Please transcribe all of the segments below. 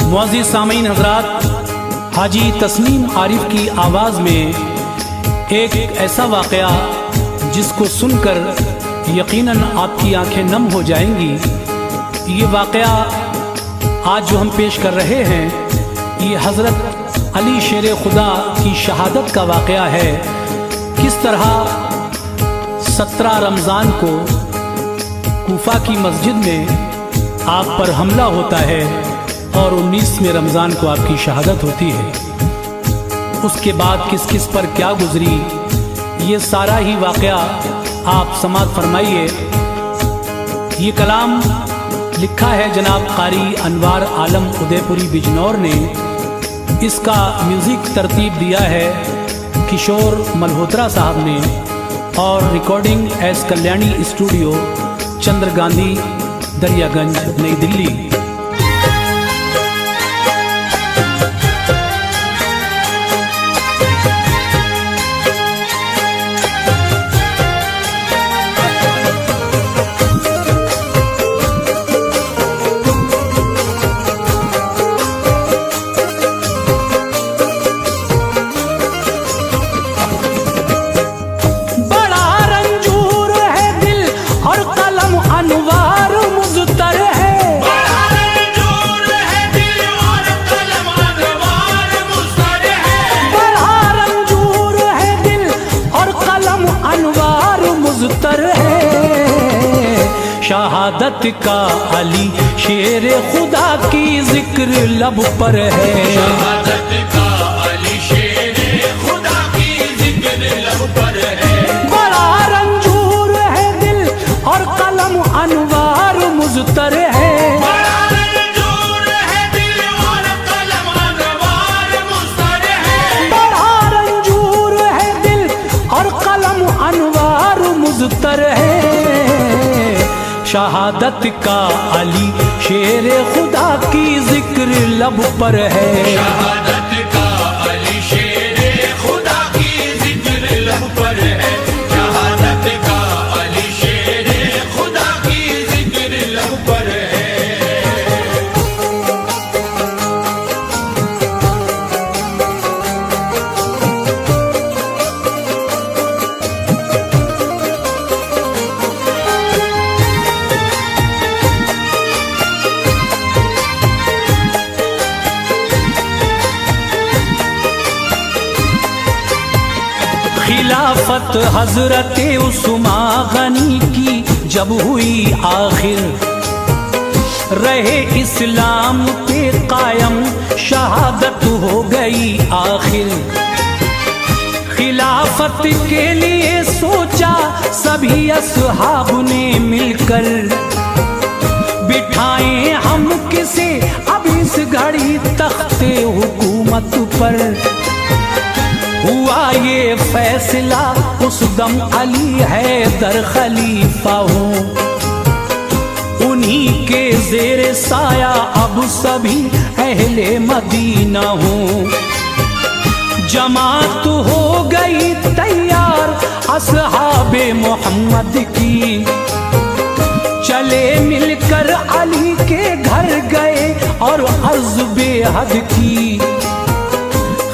मुअज़्ज़िज़ सामीन हज़रात, हाजी तस्नीम आरिफ की आवाज़ में एक ऐसा वाक़या जिसको सुनकर यकीनन आपकी आंखें नम हो जाएंगी। ये वाक़या आज जो हम पेश कर रहे हैं ये हज़रत अली शेर खुदा की शहादत का वाक़या है। किस तरह 17 रमज़ान को कूफा की मस्जिद में आप पर हमला होता है और 19वें रमज़ान को आपकी शहादत होती है। उसके बाद किस किस पर क्या गुजरी, ये सारा ही वाक़या आप समाअत फरमाइए। ये कलाम लिखा है जनाब कारी अनवार आलम उदयपुरी बिजनौर ने। इसका म्यूज़िक तरतीब दिया है किशोर मल्होत्रा साहब ने और रिकॉर्डिंग एस कल्याणी स्टूडियो, चंद्र गांधी, दरियागंज, नई दिल्ली। शहादत का अली शेर खुदा की जिक्र लब पर है। शहादत का अली शेर खुदा की जिक्र लब पर है। बड़ा रंजूर है दिल और कलम अनवार मुज़तर है। बड़ा रंजूर है दिल और कलम अनवार मुज़तर है। बड़ा रंजूर है दिल और कलम अनवार मुज़तर है। शहादत का अली शेर खुदा की जिक्र लब पर है। शहादत का अली शेर खुदा की जिक्र लब पर है। शहादत का अली शेर खुदा की जिक्र लब पर है। खिलाफत हजरत उस्मा गनी की जब हुई आखिर, रहे इस्लाम पे कायम शहादत हो गई आखिर। खिलाफत के लिए सोचा सभी असहाब ने मिलकर, बिठाएं हम किसे अब इस घड़ी तख्ते हुकूमत पर। हुआ ये फैसला उस दम अली हैदर खलीफा हो, उन्हीं के ज़ेर साया अब सभी अहले मदीना हो। जमात हो गई तैयार असहाबे मोहम्मद की, चले मिलकर अली के घर गए और अर्ज़ बेहद की।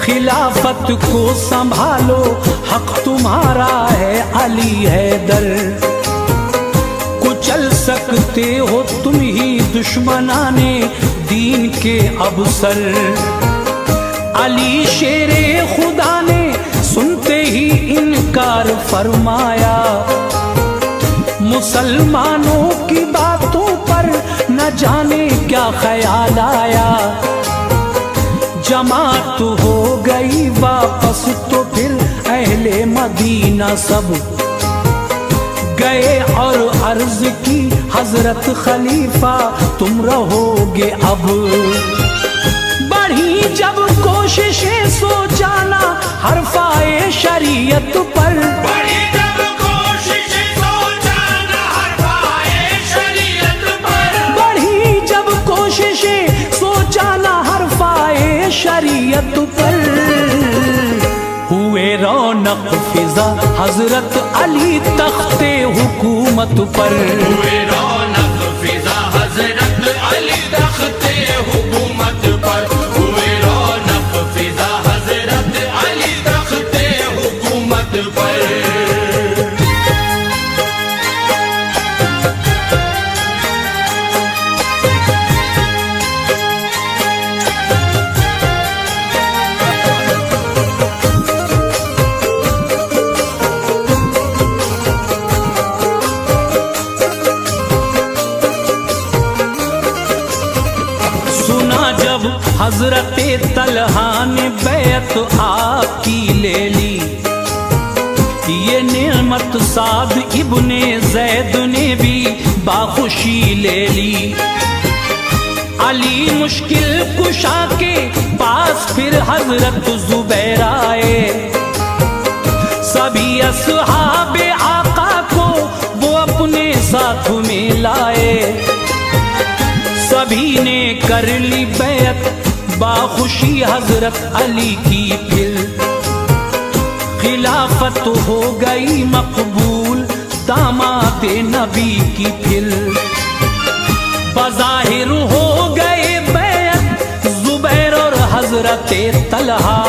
खिलाफत को संभालो हक तुम्हारा है अली हैदर, कुचल सकते हो तुम ही दुश्मनाने दीन के अवसर। अली शेरे खुदा ने सुनते ही इनकार फरमाया, मुसलमानों की बातों पर न जाने क्या ख्याल आया। जमात हो गई वापस तो फिर अहले मदीना सब गए और अर्ज की हजरत खलीफा तुम रहोगे अब। बढ़ी जब कोशिशें सोचाना हरफाए शरीयत पर, बढ़ी जब कोशिशें सोचाना हरफाए शरीयत पर। बढ़ी जब कोशिशें सोचाना हरफाए शरीयत पर। हुए रौनक फिजा हजरत अली तख्ते हुकूमत पर। हुए रौनक फिजा हजरत अली तख्ते हुकूमत पर। हजरत तलहा ने बैत आपकी ले ली। ये नेमत साद इब्ने जैद ने भी बाखुशी ले ली। अली मुश्किल कुशा के पास फिर हजरत जुबैर आए। सभी असहाबे आका को वो अपने साथ में लाए। सभी ने कर ली बैत बाखुशी हजरत अली की। फिर खिलाफत हो गई मकबूल दामाद नबी की। फिर बज़ाहिर हो गए बैत जुबैर और हजरत तलहा,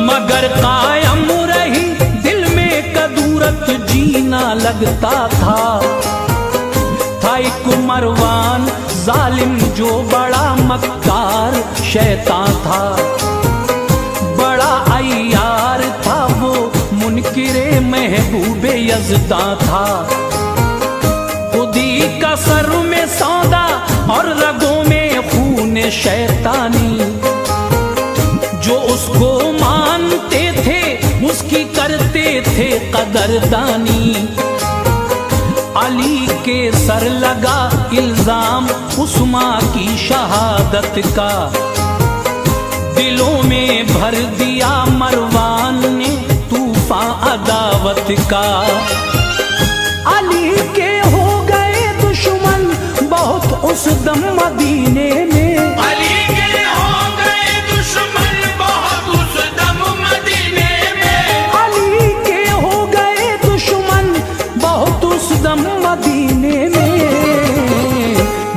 मगर कायम रही दिल में कदूरत जीना लगता था। एक मरवान जालिम जो बड़ा मक्कार शैतान था, बड़ा अय्यार था वो मुनकिरे महबूबे यज़दा था। खुदी का सर में सौदा और रगों में खून शैतानी, जो उसको मानते थे उसकी करते थे कदरदानी। अली के सर लगा इल्जाम उस्मा की शहादत का, दिलों में भर दिया मरवान ने तूफान अदावत का। अली के हो गए दुश्मन बहुत उस दम मदीने में। अली के हो गए दुश्मन बहुत उस दम मदीने में। अली के हो गए दुश्मन बहुत उस दम मदीने में।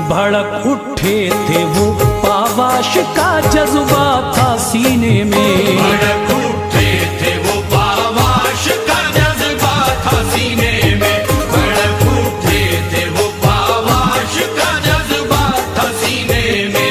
भड़क उठे थे वो पावाश का जज्बा था सीने में। भड़क उठे थे वो पावाश का जज्बा था सीने में। भड़क उठे थे वो पावाश का जज्बा था सीने में।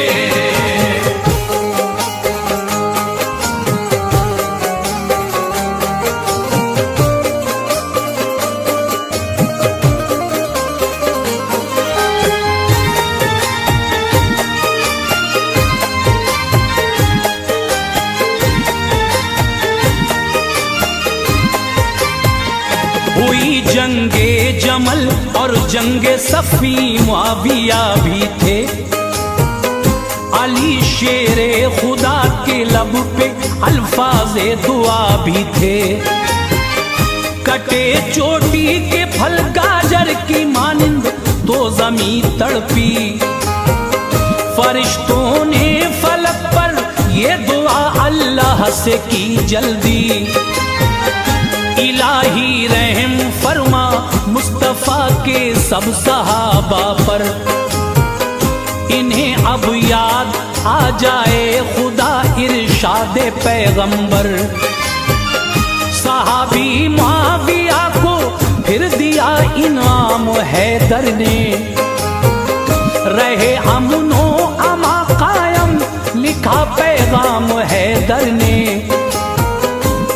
हुई जंगे जमल और जंगे सफी मुआविया भी थे। अली शेरे खुदा के लब पे अल्फाज़े दुआ भी थे। कटे चोटी के फल गाजर की मानिंद तो ज़मी तड़पी। फरिश्तों ने फलक पर ये दुआ अल्लाह से की जल्दी। इलाही रहम फरमा मुस्तफा के सब सहाबा पर, इन्हें अब याद आ जाए खुदा इरशाद पैगंबर। सहाबी मुआविया को फिर दिया इनाम हैदर ने। रहे अमनो अमा कायम लिखा पैगाम हैदर ने।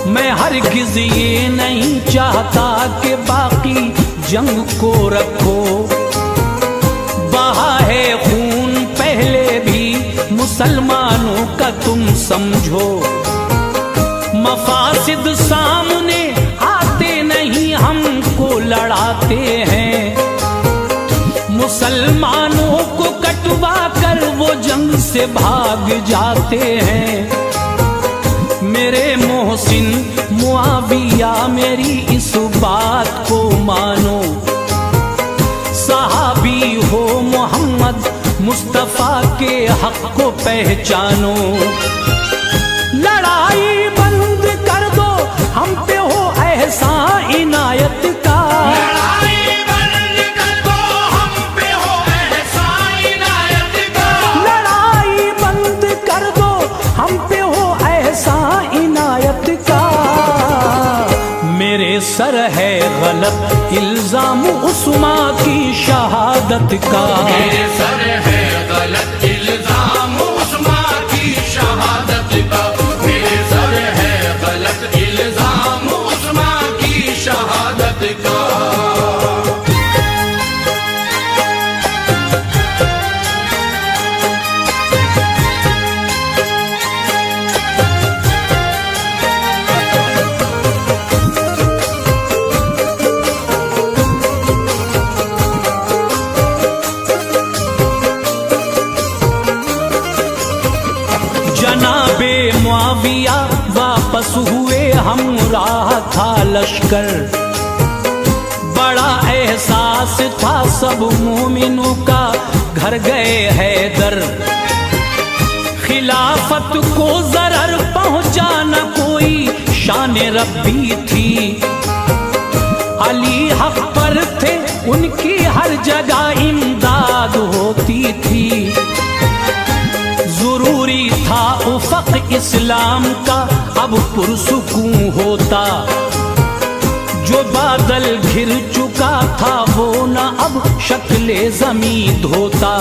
मैं हरगिज़ ये नहीं चाहता कि बाकी जंग को रखो। बहा है खून पहले भी मुसलमानों का तुम समझो। मफासिद सामने आते नहीं हमको लड़ाते हैं। मुसलमानों को कटवा कर वो जंग से भाग जाते हैं। मेरे मोहसिन मुआविया मेरी इस बात को मानो। सहाबी हो मोहम्मद मुस्तफा के हक को पहचानो। लड़ाई बंद कर दो हम पे हो एहसान इनायत का। लड़ाई बंद कर दो हम पे हो एहसान इनायत का। लड़ाई बंद कर दो हम पे हो एहसान इनायत का। मेरे सर है गलत इल्जाम उस्मा की शहादत का। मेरे सर है गलत इल्जाम उस्मा की शहादत का। मेरे सर है गलत इल्जाम उस्मा की शहादत का। बस हुए हम राह था लश्कर, बड़ा एहसास था सब मोमिनों का, घर गए हैदर। खिलाफत को जरर पहुंचा न कोई, शान रब्बी थी। अली हक पर थे, उनकी हर जगह इमदाद होती थी। जरूरी था उफक इस्लाम का अब पुरसुकून होता, जो बादल घिर चुका था वो न अब शक्ले ज़मीं धोता।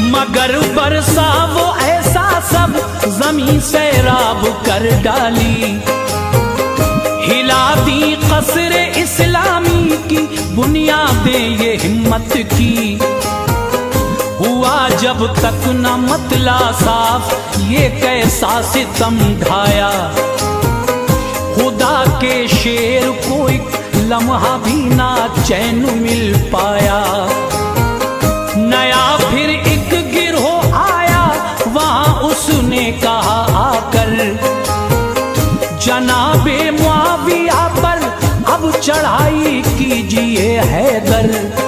मगर बरसा वो ऐसा सब ज़मीं सैराब कर डाली, हिला दी कसरे इस्लामी की बुनियादें ये हिम्मत की। हुआ जब तक न मतला साफ, ये कैसा सितम ढाया। खुदा के शेर को एक लम्हा भी ना चैन मिल पाया। नया फिर एक गिरोह आया, वहां उसने कहा आकर, जनाबे मुआविया पर अब चढ़ाई कीजिए हैदर।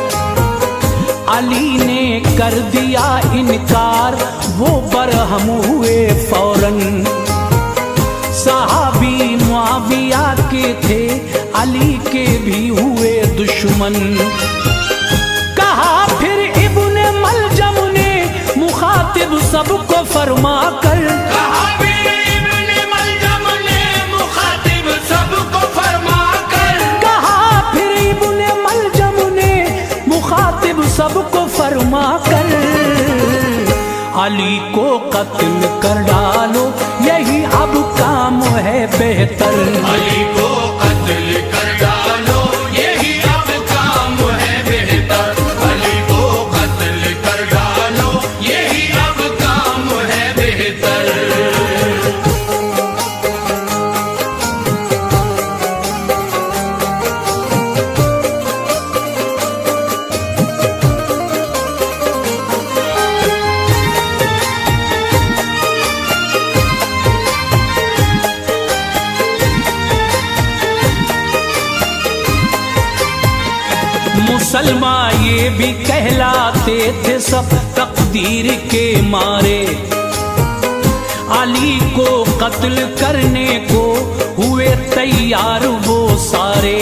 अली ने कर दिया इनकार, वो बरहम हुए फौरन। सहाबी मुआविया के थे, अली के भी हुए दुश्मन। कहा फिर इब्ने मलजम ने मुखातिब सबको फरमा कर, कहा फिर इब्ने मलजम ने मुखातिब सबको फरमा कर, कहा फिर इब्ने मलजम ने मुखातिब सबको फरमा कर, अली को कत्ल कर डालो, यही अब काम है बेहतर। अली को कत्ल कर डालो, यही अब काम है बेहतर। अली को कत्ल कर डालो, यही अब काम है बेहतर। मुसलमान ये भी कहलाते थे सब तकदीर के मारे, अली को कत्ल करने को हुए तैयार वो सारे।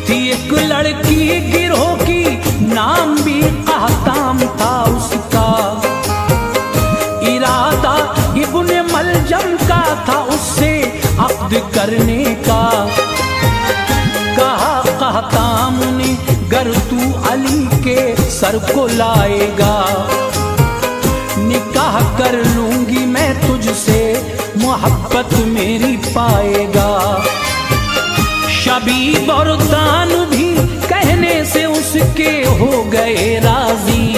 थी एक लड़की गिरोह की, नाम भी कहताम था उसका। इरादा इब्ने मलजम का था उससे अक्द करने का। कहा कहताम ने, गर तू अली के सर को लाएगा, निकाह कर लूंगी मैं तुझसे, मोहब्बत मेरी पाएगा। शबीब और दान भी कहने से उसके हो गए राजी।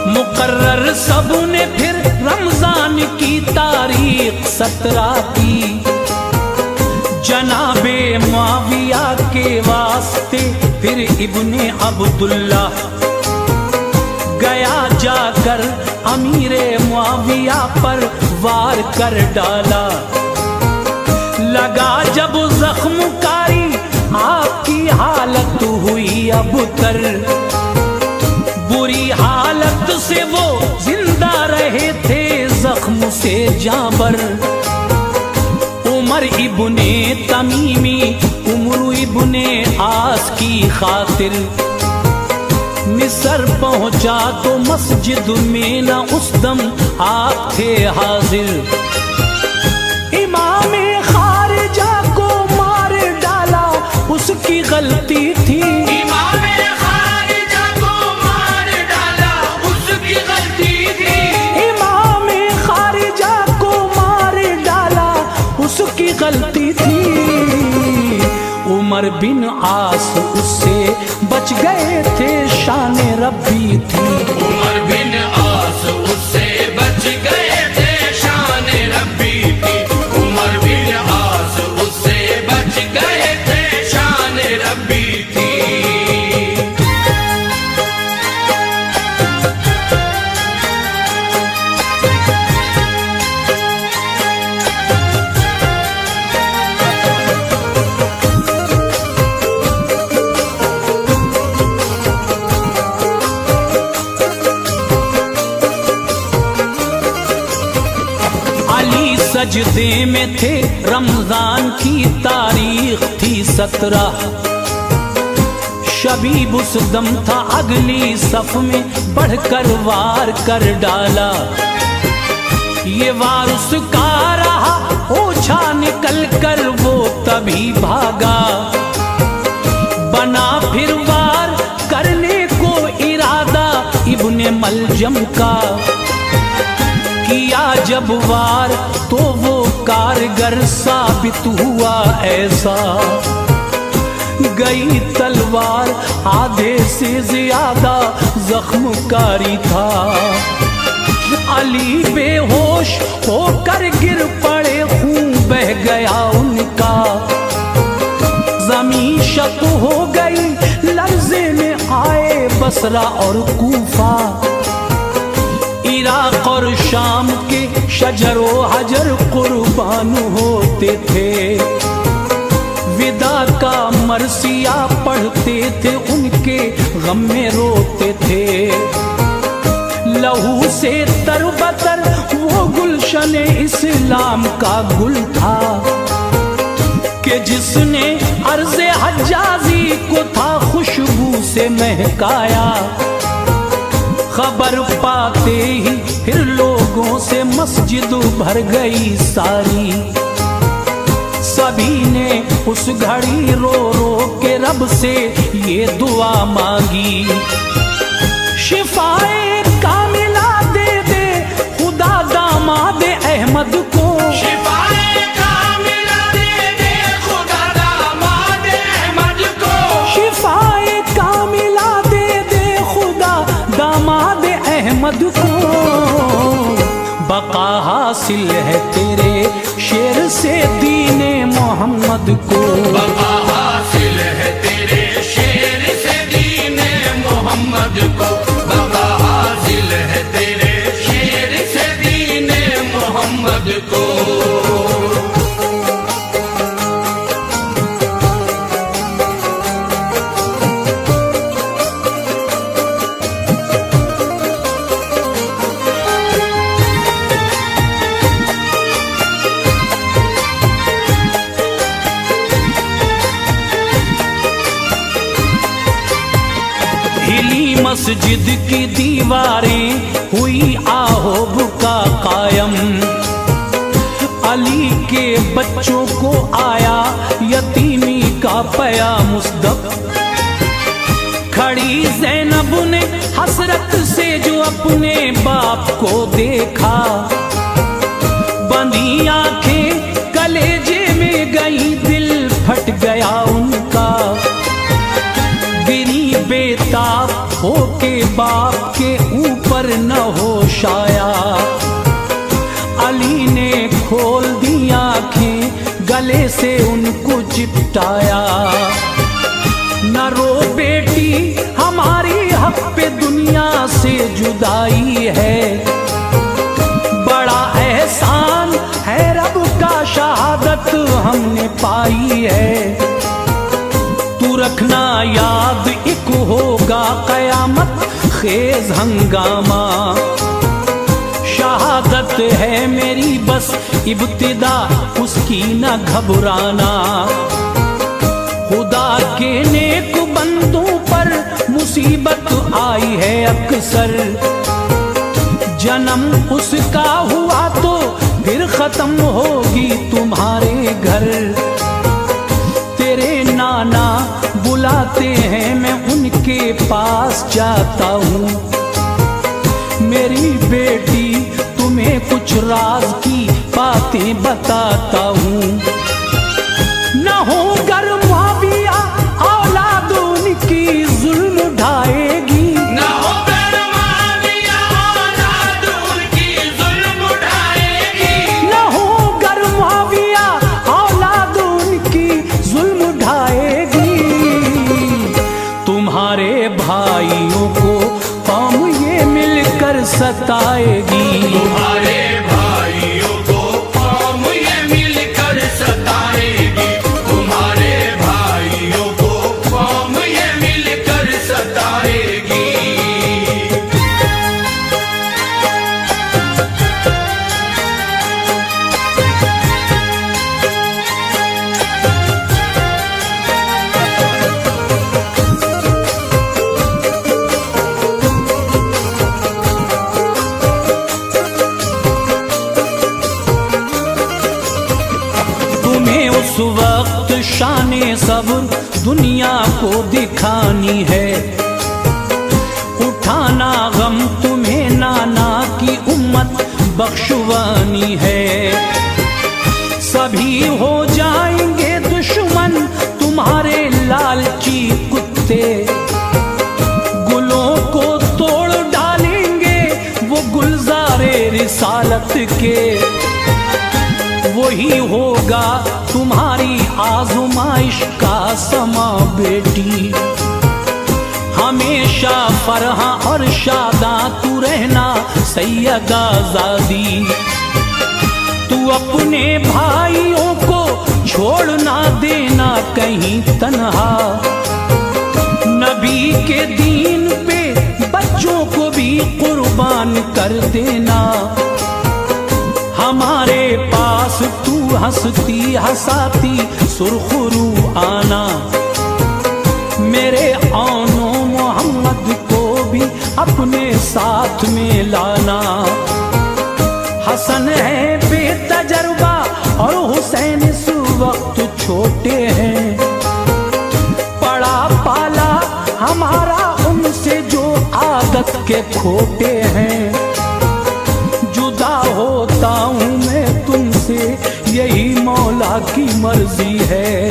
मुकर्रर सबने फिर रमजान की तारीख 17 की। जनाबे मुआविया के वास्ते फिर इब्ने अब्दुल्ला गया, जाकर अमीरे मुआविया पर वार कर डाला। लगा जब जख्म कारी, आपकी हालत हुई अबतर। बुरी हालत से वो जिंदा रहे थे, जख्म से जाबर। उमर इब्ने तमीमी, उमर इब्ने आस की खातिर मिस्र पहुंचा तो मस्जिद में न उस दम आप थे हाजिर। इमाम खारिजा को मार डाला, उसकी गलती थी। इमाम खारिजा को मार डाला, उसकी गलती थी। इमाम खारिजा को मार डाला, उसकी गलती थी। उमर बिन आस उससे बच गए थे, शान रब्बी थी। उमर बिन आस उससे बच गए थे, शान रब्बी थी। उमर बिन आस उससे बच गए थे, शान रब्बी थी। सजदे में थे, रमजान की तारीख थी 17। शबीब उस दम था अगली सफ में, बढ़कर वार कर डाला। ये वार उसका रहा, ओछा निकल कर वो तभी भागा। बना फिर वार करने को इरादा इब्ने मलजम का। किया जब वार तो वो कारगर साबित हुआ ऐसा। गई तलवार आधे से ज्यादा जख्मकारी था। अली बेहोश होकर गिर पड़े, खून बह गया उनका। जमीन शक हो गई, लर्जे में आए बसरा और कूफा। इराक और शाम के शजरो हजर कुर्बान होते थे। विदा का मरसिया पढ़ते थे, उनके गम में रोते थे। लहू से तरबतर वो गुलशन इस्लाम का गुल था, कि जिसने अर्ज़े हज्जाजी को था खुशबू से महकाया। खबर पाते ही फिर लोगों से मस्जिद भर गई सारी। सभी ने उस घड़ी रो रो के रब से ये दुआ मांगी। शिफाए कामिला दे दे खुदा दामाद अहमद को। शिफाए कामिला दे दे खुदा दामाद अहमद को। शिफाए कामिला दे दे खुदा दामाद अहमद को। बका हासिल है तेरे शेर से दीने मोहम्मद को। बका हासिल है तेरे शेर से दीने मोहम्मद को। बका हासिल है तेरे शेर से दीने मोहम्मद को। हिली मस्जिद की दीवारें, हुई आहोब का कायम। अली के बच्चों को आया यतीमी का पया मुस्तब। खड़ी ज़ैनब ने हसरत से जो अपने बाप को देखा। बंदी आंखें कलेजे में गई, दिल फट गया उनका। गिरी बेताब होके बाप के ऊपर न होश आया। अली ने खोल दी आंखें, गले से उनको चिपटाया। न रो बेटी हमारी हक पे दुनिया से जुदाई है। बड़ा एहसान है रब का, शहादत हमने पाई है। तू रखना याद एक होगा कयामत खेज हंगामा। शहादत है मेरी बस इब्तिदा, उसकी न घबराना। खुदा के नेक बंदों पर मुसीबत आई है अक्सर। जन्म उसका हुआ तो फिर खत्म होगी तुम्हारे घर। तेरे नाना बुलाते हैं, मैं उनके पास जाता हूँ। मेरी बेटी तुम्हें कुछ राज की बातें बताता हूँ। न हो गर मुआविया औलाद उनकी जुल्म ढाएगी। न हो गर मुआविया औलाद उनकी जुल्म ढाएगी। न हो गर मुआविया औलाद उनकी जुल्म ढाएगी। तुम्हारे भाइयों को कौम ये मिलकर सताएगी। तुम्हारे भाइयों को कौम ये मिलकर सताएगी। तुम्हारे भाइयों को कौम ये मिलकर सताएगी। सब्र दुनिया को दिखानी है। उठाना गम तुम्हें नाना की उम्मत बख्शवानी है। सभी हो जाएंगे दुश्मन तुम्हारे लालची कुत्ते, गुलों को तोड़ डालेंगे वो गुलजारे रिसालत के। वही होगा तुम्हारी आज़माइश का समा बेटी। हमेशा फरहा और शादा तू रहना सैयदा ज़ादी। तू अपने भाइयों को छोड़ ना देना कहीं तन्हा। नबी के दीन पे बच्चों को भी कुर्बान कर देना। हमारे पास तू हंसती हंसाती सुरखरू आना। मेरे आनो मोहम्मद को भी अपने साथ में लाना। हसन है बेतजर्बा और हुसैन इस वक्त छोटे हैं। पड़ा पाला हमारा उनसे जो आदत के खोटे हैं। जुदा होता हूँ मैं तुमसे यही मौला की मर्जी है।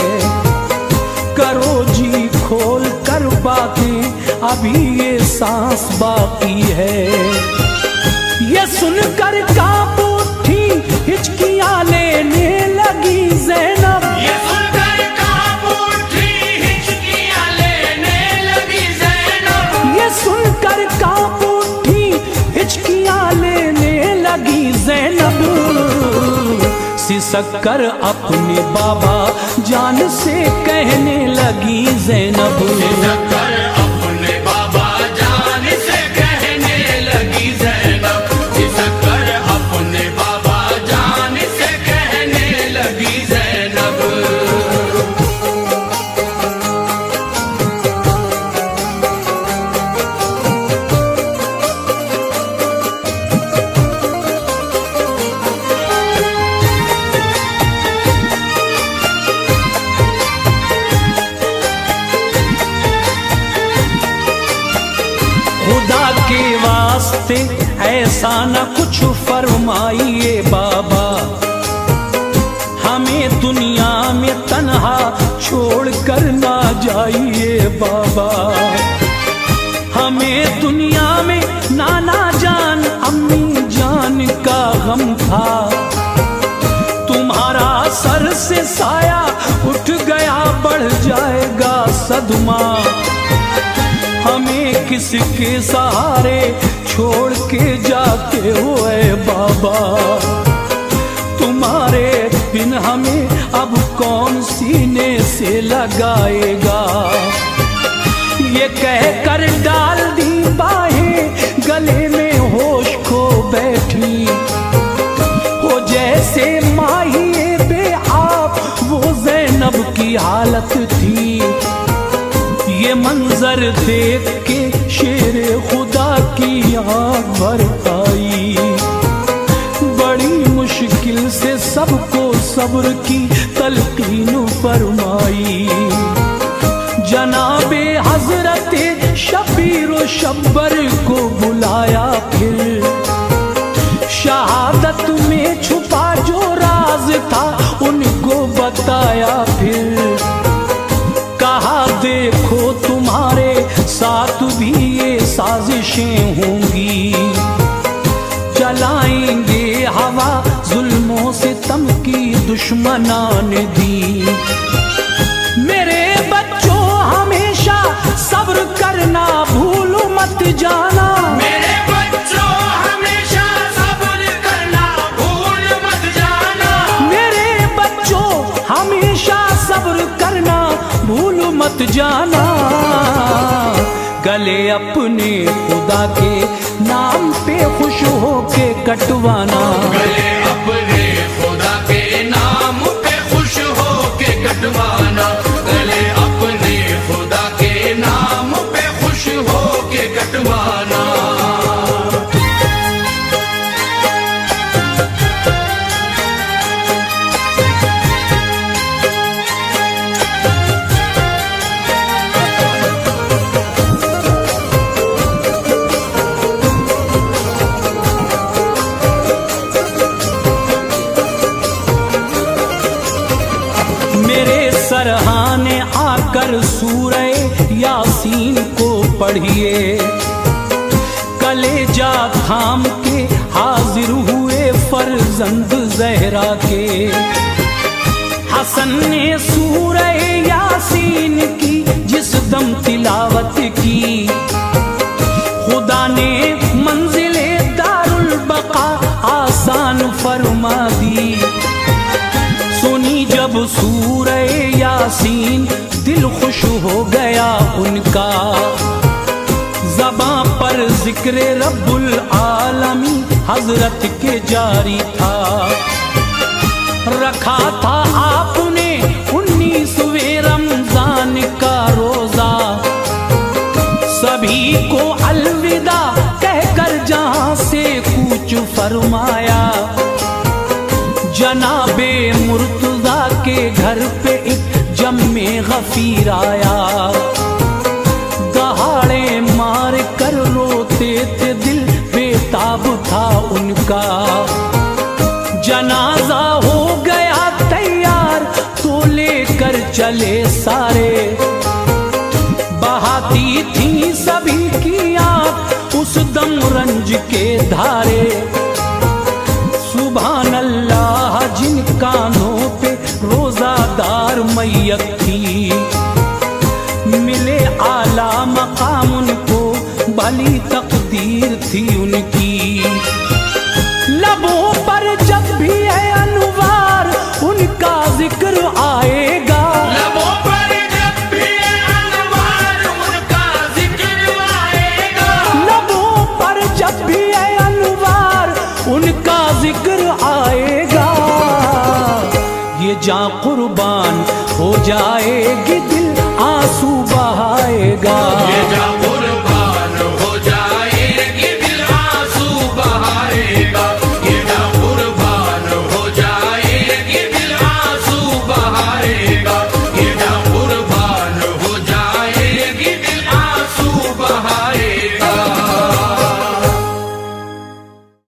करो जी खोल कर बातें अभी ये सांस बाकी है। ये सुनकर कांप उठी हिचकियां लेने लगी ज़ैनब। ये सुनकर कांप उठी हिचकियां लेने लगी ज़ैनब। ये सुनकर कांप उठी हिचकियां लेने लगी ज़ैनब। सिसक कर अपने बाबा जान से कहने लगी ज़ैनब। सिसक कर अपने बाबा जान से कहने लगी ज़ैनब। सिसक कर अपने बाबा जान से कहने लगी ज़ैनब। खुदा के वास्ते ऐसा न कुछ फरमाइए बाबा। हमें दुनिया में तन्हा छोड़ कर ना जाइए बाबा। हमें दुनिया में नाना जान अम्मी जान का गम था। तुम्हारा सर से साया उठ गया बढ़ जाएगा सदमा। हमें किसके सहारे छोड़ के जाते हो ऐ बाबा। तुम्हारे बिन हमें अब कौन सीने से लगाएगा। ये कह कर डाल दी बाहें गले में होश खो बैठी। हो जैसे माहिए बेआब वो ज़ैनब की हालत थी। ये मंजर देख के शेरे खुदा की आँख भर आई। बड़ी मुश्किल से सबको सब्र की तलकीन फरमाई। जनाबे हजरते शबीर व शब्बर को बुलाया फिर। शहादत में छुपा जो राज था उनको बताया फिर। कहा देखो तुम्हारे साथ भी ये साजिशें होंगी। चलाएंगे हवा जुल्मों से तम की दुश्मनान दी। मेरे बच्चों हमेशा सब्र करना भूल मत जाना। मेरे बच्चों हमेशा सब्र करना भूल मत जाना। मेरे बच्चों हमेशा सब्र करना भूल मत जाना। गले अपने खुदा के नाम पे खुश होके कटवाना। गले अपने खुदा के नाम पे खुश होके कटवाना। गले अपने खुदा के नाम पे खुश होके कटवाना। सरहाने आकर सूरे यासीन को पढ़िए। कलेजा थाम के हाजिर हुए फर्जंद ज़हरा के। हसन ने सूरे यासीन की जिस दम तिलावत की, खुदा ने मंजिले दारुल बका आसान फरमा दी। सुनी जब सूरे यासीन दिल खुश हो गया उनका, ज़बां पर जिक्र रब्बुल आलमी हजरत के जारी था। रखा था आपने 19वें रमजान का रोजा, सभी को अलविदा कहकर जहां से कूच फरमाया। जनाबे मुर्तजा के घर पे एक जम्मे गफीर आया, दहाड़े मार कर रोते थे दिल बेताब था उनका। जनाजा हो गया तैयार तो लेकर चले सारे, बहाती थी सभी की आंख उस दम रंज के धारे। सुभान अल्लाह जिन कानों पे रोजादार मैयत थी, मिले आला मकाम उनको भली तकदीर थी उनकी। लबों पर जब भी है अनुवार उनका जिक्र आएगा, लबों पर जब भी अनवार उनका जिक्र आएगा। लबों पर जब भी है अनुवार उनका जिक्र आएगा। ये जान कुर्बान हो जाएगी दिल